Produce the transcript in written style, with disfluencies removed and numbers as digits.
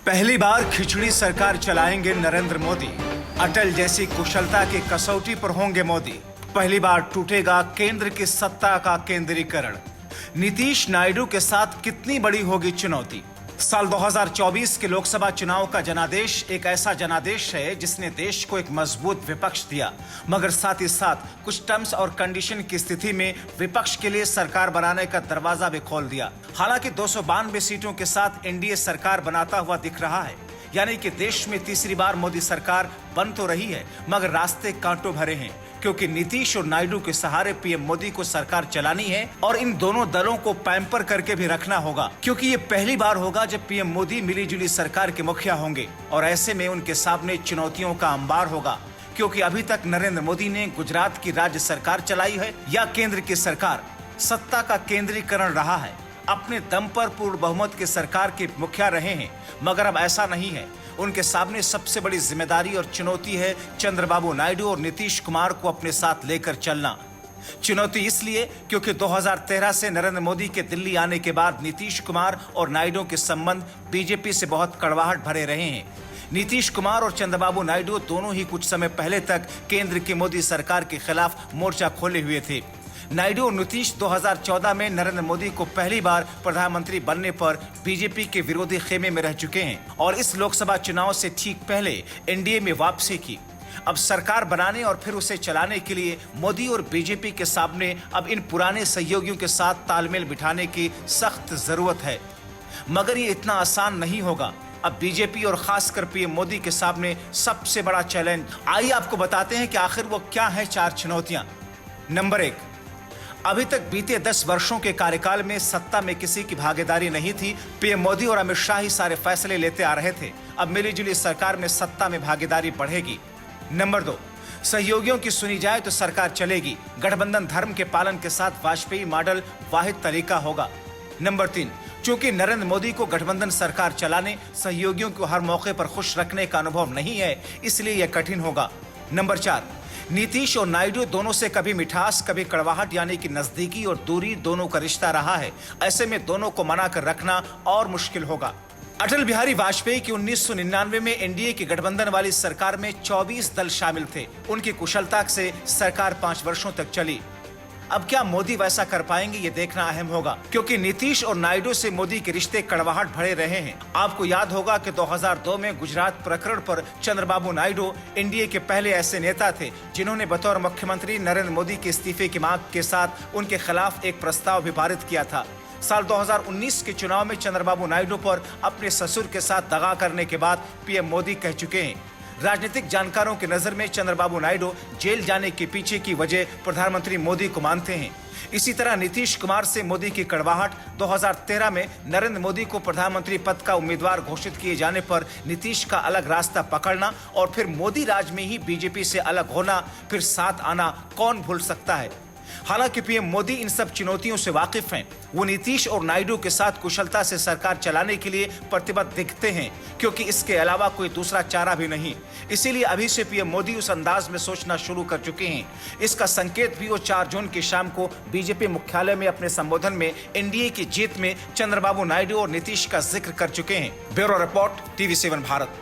पहली बार खिचड़ी सरकार चलाएंगे नरेंद्र मोदी। अटल जैसी कुशलता की कसौटी पर होंगे मोदी। पहली बार टूटेगा केंद्र की सत्ता का केंद्रीकरण। नीतीश नायडू के साथ कितनी बड़ी होगी चुनौती। साल 2024 के लोकसभा चुनाव का जनादेश एक ऐसा जनादेश है जिसने देश को एक मजबूत विपक्ष दिया, मगर साथ ही साथ कुछ टर्म्स और कंडीशन की स्थिति में विपक्ष के लिए सरकार बनाने का दरवाजा भी खोल दिया। हालांकि 292 सीटों के साथ एनडीए सरकार बनाता हुआ दिख रहा है, यानी कि देश में तीसरी बार मोदी सरकार बन तो रही है, मगर रास्ते कांटों भरे हैं, क्योंकि नीतीश और नायडू के सहारे पीएम मोदी को सरकार चलानी है और इन दोनों दलों को पैम्पर करके भी रखना होगा, क्योंकि ये पहली बार होगा जब पीएम मोदी मिलीजुली सरकार के मुखिया होंगे और ऐसे में उनके सामने चुनौतियों का अंबार होगा, क्योंकि अभी तक नरेंद्र मोदी ने गुजरात की राज्य सरकार चलाई है या केंद्र की सरकार सत्ता का केंद्रीकरण रहा है, अपने दम पर पूर्ण बहुमत की सरकार के मुखिया रहे हैं, मगर अब ऐसा नहीं है। उनके सामने सबसे बड़ी जिम्मेदारी और चुनौती है चंद्रबाबू नायडू और नीतीश कुमार को अपने साथ लेकर चलना। चुनौती इसलिए क्योंकि 2013 से नरेंद्र मोदी के दिल्ली आने के बाद नीतीश कुमार और नायडू के संबंध बीजेपी से बहुत कड़वाहट भरे रहे हैं। नीतीश कुमार और चंद्रबाबू नायडू दोनों ही कुछ समय पहले तक केंद्र की मोदी सरकार के खिलाफ मोर्चा खोले हुए थे। नायडू और नीतीश 2014 में नरेंद्र मोदी को पहली बार प्रधानमंत्री बनने पर बीजेपी के विरोधी खेमे में रह चुके हैं और इस लोकसभा चुनाव से ठीक पहले एनडीए में वापसी की। अब सरकार बनाने और फिर उसे चलाने के लिए मोदी और बीजेपी के सामने अब इन पुराने सहयोगियों के साथ तालमेल बिठाने की सख्त जरूरत है, मगर ये इतना आसान नहीं होगा। अब बीजेपी और खासकर पीएम मोदी के सामने सबसे बड़ा चैलेंज, आइए आपको बताते हैं कि आखिर वो क्या है 4 चुनौतियां। नंबर 1, अभी तक बीते 10 वर्षों के कार्यकाल में सत्ता में किसी की भागीदारी नहीं थी। पीएम मोदी और अमित शाह ही सारे फैसले लेते आ रहे थे। अब मिलीजुली सरकार में सत्ता में भागीदारी बढ़ेगी। नंबर 2, सहयोगियों की सुनी जाए तो सरकार चलेगी। गठबंधन धर्म के पालन के साथ वाजपेयी मॉडल वाहिद तरीका होगा। नंबर 3, चूंकि नरेंद्र मोदी को गठबंधन सरकार चलाने, सहयोगियों को हर मौके पर खुश रखने का अनुभव नहीं है, इसलिए यह कठिन होगा। नंबर 4, नीतीश और नायडू दोनों से कभी मिठास कभी कड़वाहट यानी कि नजदीकी और दूरी दोनों का रिश्ता रहा है। ऐसे में दोनों को मना कर रखना और मुश्किल होगा। अटल बिहारी वाजपेयी की 1999 में एनडीए की गठबंधन वाली सरकार में 24 दल शामिल थे। उनकी कुशलता से सरकार 5 वर्षों तक चली। अब क्या मोदी वैसा कर पाएंगे, ये देखना अहम होगा, क्योंकि नीतीश और नायडू से मोदी के रिश्ते कड़वाहट भरे रहे हैं। आपको याद होगा कि 2002 में गुजरात प्रकरण पर चंद्रबाबू नायडू एनडीए के पहले ऐसे नेता थे जिन्होंने बतौर मुख्यमंत्री नरेंद्र मोदी के इस्तीफे की मांग के साथ उनके खिलाफ एक प्रस्ताव भी पारित किया था। साल 2019 के चुनाव में चंद्रबाबू नायडू पर अपने ससुर के साथ दगा करने के बाद पीएम मोदी कह चुके हैं। राजनीतिक जानकारों की नजर में चंद्रबाबू नायडू जेल जाने के पीछे की वजह प्रधानमंत्री मोदी को मानते हैं। इसी तरह नीतीश कुमार से मोदी की कड़वाहट, 2013 में नरेंद्र मोदी को प्रधानमंत्री पद का उम्मीदवार घोषित किए जाने पर नीतीश का अलग रास्ता पकड़ना और फिर मोदी राज में ही बीजेपी से अलग होना, फिर साथ आना कौन भूल सकता है। हालांकि पीएम मोदी इन सब चुनौतियों से वाकिफ हैं। वो नीतीश और नायडू के साथ कुशलता से सरकार चलाने के लिए प्रतिबद्ध दिखते हैं, क्योंकि इसके अलावा कोई दूसरा चारा भी नहीं। इसीलिए अभी से पीएम मोदी उस अंदाज में सोचना शुरू कर चुके हैं। इसका संकेत भी वो 4 जून की शाम को बीजेपी मुख्यालय में अपने संबोधन में एनडीए की जीत में चंद्रबाबू नायडू और नीतीश का जिक्र कर चुके हैं। Bureau report, TV7 Bharat.